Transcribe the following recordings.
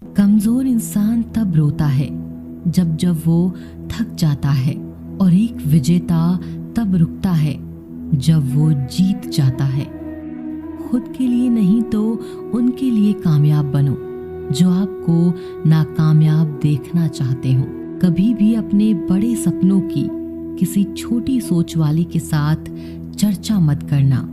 कमजोर इंसान तब रोता है जब जब वो थक जाता है, और एक विजेता तब रुकता है जब वो जीत जाता है। खुद के लिए नहीं तो उनके लिए कामयाब बनो जो आपको नाकामयाब देखना चाहते हो। कभी भी अपने बड़े सपनों की किसी छोटी सोच वाले के साथ चर्चा मत करना,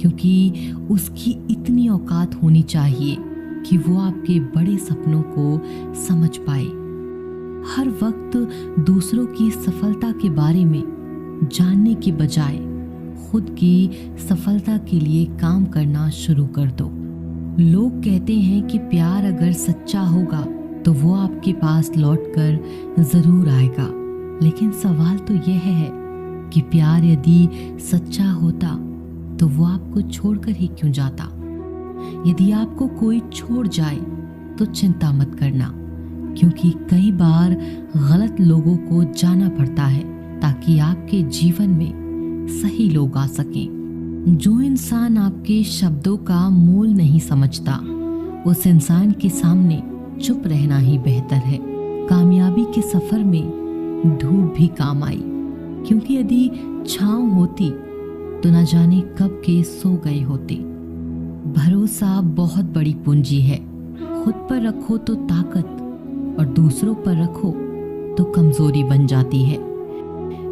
क्योंकि उसकी इतनी औकात होनी चाहिए कि वो आपके बड़े सपनों को समझ पाए। हर वक्त दूसरों की सफलता के बारे में जानने के बजाय खुद की सफलता के लिए काम करना शुरू कर दो। लोग कहते हैं कि प्यार अगर सच्चा होगा तो वो आपके पास लौटकर जरूर आएगा, लेकिन सवाल तो यह है कि प्यार यदि सच्चा होता तो वो आपको छोड़कर ही क्यों जाता। यदि आपको कोई छोड़ जाए तो चिंता मत करना, क्योंकि कई बार गलत लोगों को जाना पड़ता है ताकि आपके जीवन में सही लोग आ सकें। जो इंसान आपके शब्दों का मोल नहीं समझता, उस इंसान के सामने चुप रहना ही बेहतर है। कामयाबी के सफर में धूप भी काम आई, क्योंकि यदि छांव होती तो न जाने कब के सो गए होते। भरोसा बहुत बड़ी पूंजी है। खुद पर रखो तो ताकत, और दूसरों पर रखो तो कमजोरी बन जाती है।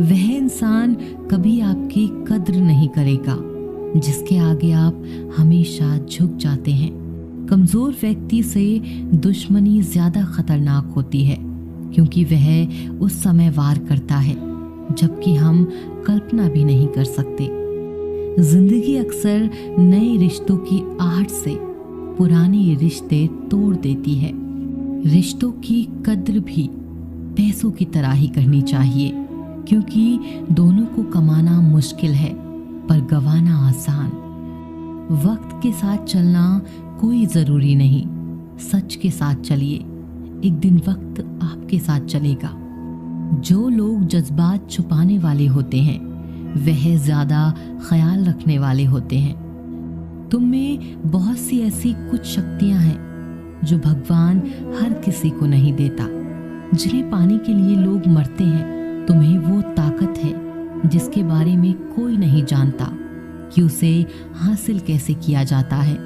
वह इंसान कभी आपकी कद्र नहीं करेगा जिसके आगे आप हमेशा झुक जाते हैं। कमजोर व्यक्ति से दुश्मनी ज्यादा खतरनाक होती है, क्योंकि वह उस समय वार करता है जबकि हम कल्पना भी नहीं कर सकते। जिंदगी अक्सर नए रिश्तों की आहट से पुराने रिश्ते तोड़ देती है। रिश्तों की कद्र भी पैसों की तरह ही करनी चाहिए, क्योंकि दोनों को कमाना मुश्किल है पर गंवाना आसान। वक्त के साथ चलना कोई जरूरी नहीं, सच के साथ चलिए, एक दिन वक्त आपके साथ चलेगा। जो लोग जज्बात छुपाने वाले होते हैं वह ज्यादा ख्याल रखने वाले होते हैं। तुम में बहुत सी ऐसी कुछ शक्तियां हैं जो भगवान हर किसी को नहीं देता। जिन्हें पाने के लिए लोग मरते हैं, तुम्हें वो ताकत है जिसके बारे में कोई नहीं जानता कि उसे हासिल कैसे किया जाता है,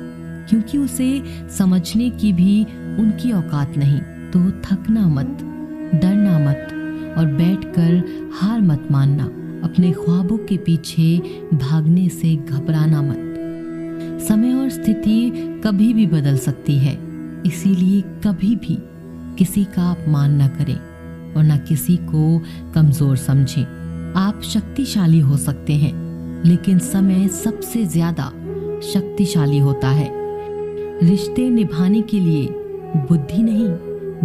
क्योंकि उसे समझने की भी उनकी औकात नहीं। तो थकना मत, डरना मत, और बैठकर हार मत मानना। अपने ख्वाबों के पीछे भागने से घबराना मत। समय और स्थिति कभी भी बदल सकती है, इसीलिए कभी भी किसी का अपमान न करें और न किसी को कमजोर समझें। आप शक्तिशाली हो सकते हैं, लेकिन समय सबसे ज्यादा शक्तिशाली होता है। रिश्ते निभाने के लिए बुद्धि नहीं,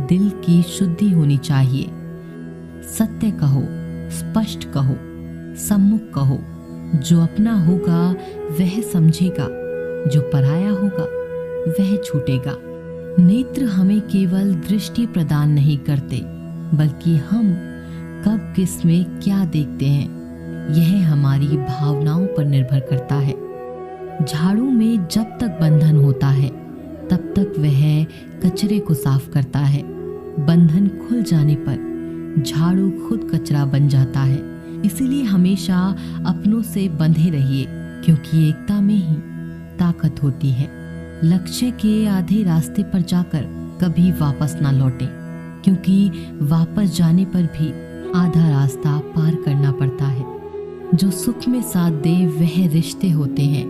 दिल की शुद्धि होनी चाहिए। सत्य कहो, स्पष्ट कहो, सम्मुख कहो। जो अपना होगा वह समझेगा, जो पराया होगा वह छूटेगा। नेत्र हमें केवल दृष्टि प्रदान नहीं करते, बल्कि हम कब किस में क्या देखते हैं यह हमारी भावनाओं पर निर्भर करता है। झाड़ू में जब तक बंधन होता है तब तक वह कचरे को साफ करता है। बंधन खुल जाने पर झाड़ू खुद कचरा बन जाता है। इसीलिए हमेशा अपनों से बंधे रहिए, क्योंकि एकता में ही ताकत होती है। लक्ष्य के आधे रास्ते पर जाकर कभी वापस ना लौटें, क्योंकि वापस जाने पर भी आधा रास्ता पार करना पड़ता है। जो सुख में साथ दे वह रिश्ते होते हैं,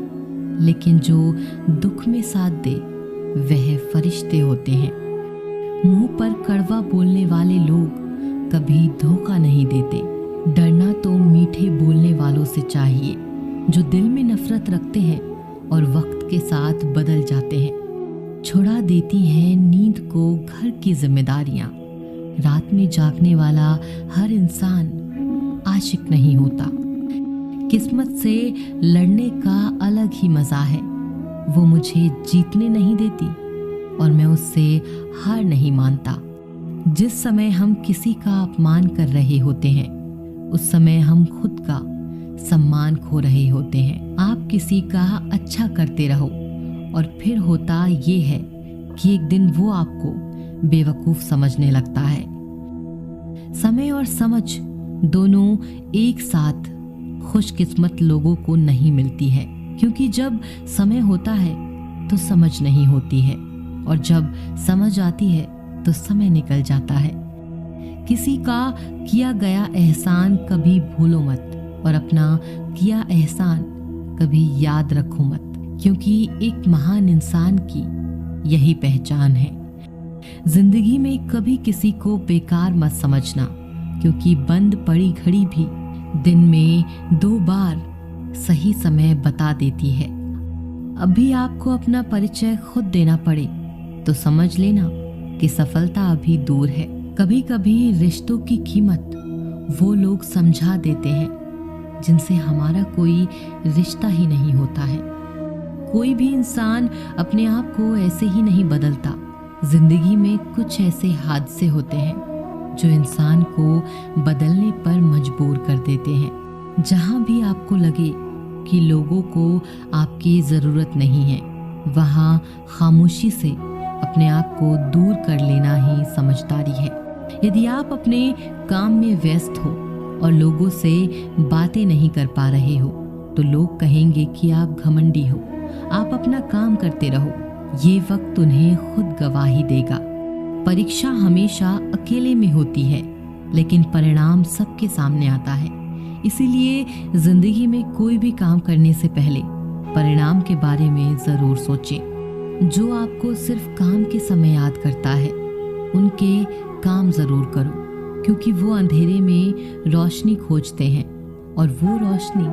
लेकिन जो दुख में साथ दे वह फरिश्ते होते हैं। मुंह पर कड़वा बोलने वाले लोग कभी धोखा नहीं देते। डरना तो मीठे बोलने वालों से चाहिए, जो दिल में नफरत रखते हैं और वक्त के साथ बदल जाते हैं। छुड़ा देती हैं नींद को घर की जिम्मेदारियां। रात में जागने वाला हर इंसान आशिक नहीं होता। किस्मत से लड़ने का अलग ही मजा है। वो मुझे जीतने नहीं देती और मैं उससे हार नहीं मानता। जिस समय हम किसी का अपमान कर रहे होते हैं, उस समय हम खुद का सम्मान खो रहे होते हैं। आप किसी का अच्छा करते रहो, और फिर होता ये है कि एक दिन वो आपको बेवकूफ समझने लगता है। समय और समझ दोनों एक साथ खुशकिस्मत लोगों को नहीं मिलती है, क्योंकि जब समय होता है तो समझ नहीं होती है, और जब समझ आती है तो समय निकल जाता है। किसी का किया गया एहसान कभी भूलो मत, और अपना किया एहसान कभी याद रखो मत, क्योंकि एक महान इंसान की यही पहचान है। जिंदगी में कभी किसी को बेकार मत समझना, क्योंकि बंद पड़ी घड़ी भी दिन में 2 बार सही समय बता देती है। अभी आपको अपना परिचय खुद देना पड़े तो समझ लेना कि सफलता अभी दूर है। कभी कभी रिश्तों की कीमत वो लोग समझा देते हैं जिनसे हमारा कोई रिश्ता ही नहीं होता है। कोई भी इंसान अपने आप को ऐसे ही नहीं बदलता। जिंदगी में कुछ ऐसे हादसे होते हैं जो इंसान को बदलने पर मजबूर कर देते हैं। जहां भी आपको लगे कि लोगों को आपकी ज़रूरत नहीं है, वहां खामोशी से अपने आप को दूर कर लेना ही समझदारी है। यदि आप अपने काम में व्यस्त हो और लोगों से बातें नहीं कर पा रहे हो, तो लोग कहेंगे कि आप घमंडी हो। आप अपना काम करते रहो, ये वक्त उन्हें खुद गवाही देगा। परीक्षा हमेशा अकेले में होती है, लेकिन परिणाम सबके सामने आता है। इसीलिए जिंदगी में कोई भी काम करने से पहले परिणाम के बारे में जरूर सोचें। जो आपको सिर्फ काम के समय याद करता है, उनके काम जरूर करो, क्योंकि वो अंधेरे में रोशनी खोजते हैं और वो रोशनी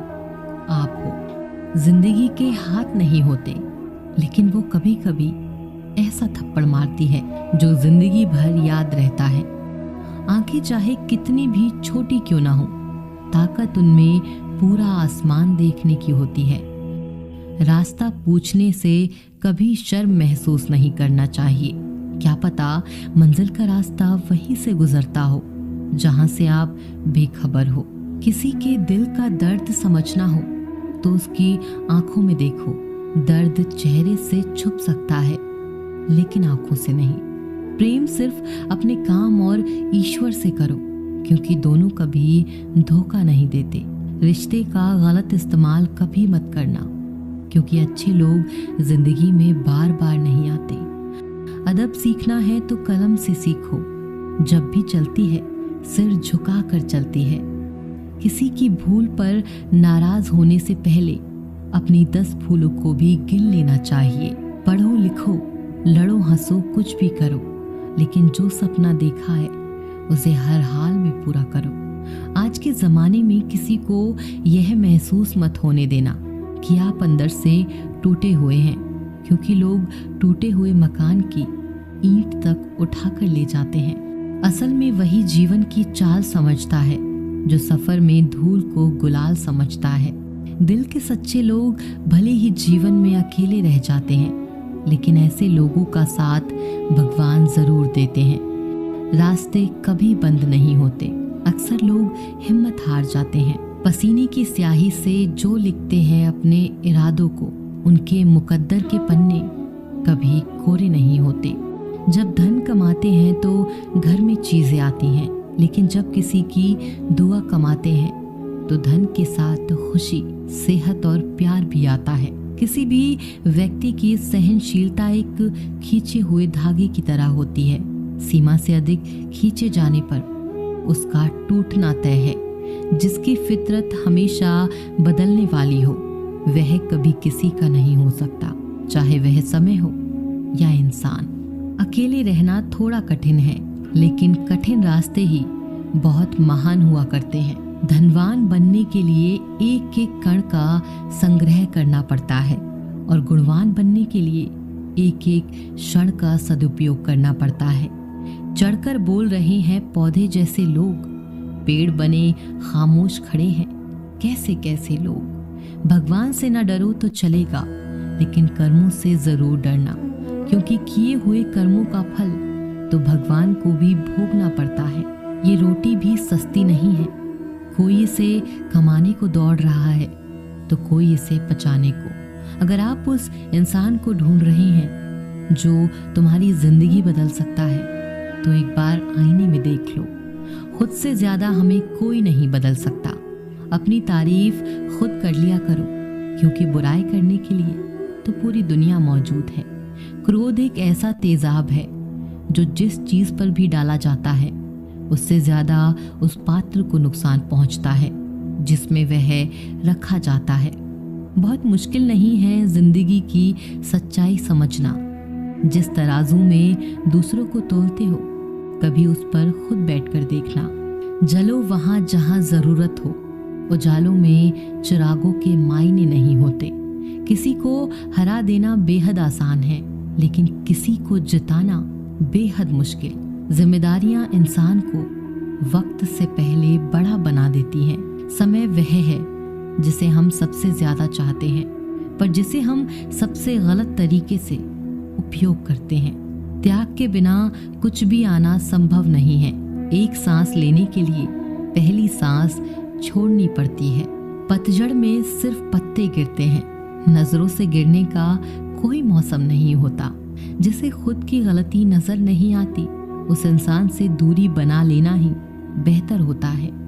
आप हो। जिंदगी के हाथ नहीं होते, लेकिन वो कभी कभी ऐसा थप्पड़ मारती है जो जिंदगी भर याद रहता है। आंखें चाहे कितनी भी छोटी क्यों ना हो, ताकत उनमें पूरा आसमान देखने की होती है। रास्ता पूछने से कभी शर्म महसूस नहीं करना चाहिए। क्या पता मंजिल का रास्ता वहीं से गुजरता हो जहां से आप बेखबर हो। किसी के दिल का दर्द समझना हो तो उसकी आंखों में देखो। दर्द चेहरे से छुप सकता है, लेकिन आंखों से नहीं। प्रेम सिर्फ अपने काम और ईश्वर से करो, क्योंकि दोनों कभी धोखा नहीं देते। रिश्ते का गलत इस्तेमाल कभी मत करना, क्योंकि अच्छे लोग जिंदगी में बार बार नहीं आते। अदब सीखना है तो कलम से सीखो। जब भी चलती है सिर झुका कर चलती है। किसी की भूल पर नाराज होने से पहले अपनी 10 भूलों को भी गिन लेना चाहिए। पढ़ो लिखो, लड़ो हंसो, कुछ भी करो, लेकिन जो सपना देखा है उसे हर हाल में पूरा करो। आज के ज़माने में किसी को यह महसूस मत होने देना कि आप अंदर से टूटे हुए हैं, क्योंकि लोग टूटे हुए मकान की ईंट तक उठाकर ले जाते हैं। असल में वही जीवन की चाल समझता है जो सफर में धूल को गुलाल समझता है। दिल के सच्चे लोग भले ही जीवन में अकेले रह जाते हैं, लेकिन ऐसे लोगों का साथ भगवान जरूर देते हैं। रास्ते कभी बंद नहीं होते। अक्सर लोग हिम्मत हार जाते हैं। पसीने की स्याही से जो लिखते हैं अपने इरादों को, उनके मुकद्दर के पन्ने कभी कोरे नहीं होते। जब धन कमाते हैं तो घर में चीजें आती हैं, लेकिन जब किसी की दुआ कमाते हैं तो धन के साथ खुशी, सेहत और प्यार भी आता है। किसी भी व्यक्ति की सहनशीलता एक खींचे हुए धागे की तरह होती है। सीमा से अधिक खींचे जाने पर उसका टूटना तय है। जिसकी फितरत हमेशा बदलने वाली हो, वह कभी किसी का नहीं हो सकता, चाहे वह समय हो या इंसान। अकेले रहना थोड़ा कठिन है, लेकिन कठिन रास्ते ही बहुत महान हुआ करते हैं। धनवान बनने के लिए एक एक कण का संग्रह करना पड़ता है, और गुणवान बनने के लिए एक एक क्षण का सदुपयोग करना पड़ता है। चढ़कर बोल रहे हैं पौधे जैसे लोग, पेड़ बने खामोश खड़े हैं कैसे कैसे लोग। भगवान से न डरो तो चलेगा, लेकिन कर्मों से जरूर डरना, क्योंकि किए हुए कर्मों का फल तो भगवान को भी भोगना पड़ता है। ये रोटी भी सस्ती नहीं है। कोई इसे कमाने को दौड़ रहा है तो कोई इसे पचाने को। अगर आप उस इंसान को ढूंढ रहे हैं जो तुम्हारी जिंदगी बदल सकता है, तो एक बार आईने में देख लो। खुद से ज्यादा हमें कोई नहीं बदल सकता। अपनी तारीफ खुद कर लिया करो, क्योंकि बुराई करने के लिए तो पूरी दुनिया मौजूद है। क्रोध एक ऐसा तेजाब है जो जिस चीज पर भी डाला जाता है उससे ज्यादा उस पात्र को नुकसान पहुंचता है जिसमें वह रखा जाता है। बहुत मुश्किल नहीं है जिंदगी की सच्चाई समझना। जिस तराजू में दूसरों को तोलते हो, कभी उस पर खुद बैठकर देखना। जलो वहां जहां जरूरत हो, उजालों में चिरागों के मायने नहीं होते। किसी को हरा देना बेहद आसान है, लेकिन किसी को जिताना बेहद मुश्किल। जिम्मेदारियां इंसान को वक्त से पहले बड़ा बना देती हैं। समय वह है जिसे हम सबसे ज्यादा चाहते हैं, पर जिसे हम सबसे गलत तरीके से उपयोग करते हैं। त्याग के बिना कुछ भी आना संभव नहीं है। एक सांस लेने के लिए पहली सांस छोड़नी पड़ती है। पतझड़ में सिर्फ पत्ते गिरते हैं, नजरों से गिरने का कोई मौसम नहीं होता। जिसे खुद की गलती नजर नहीं आती, उस इंसान से दूरी बना लेना ही बेहतर होता है।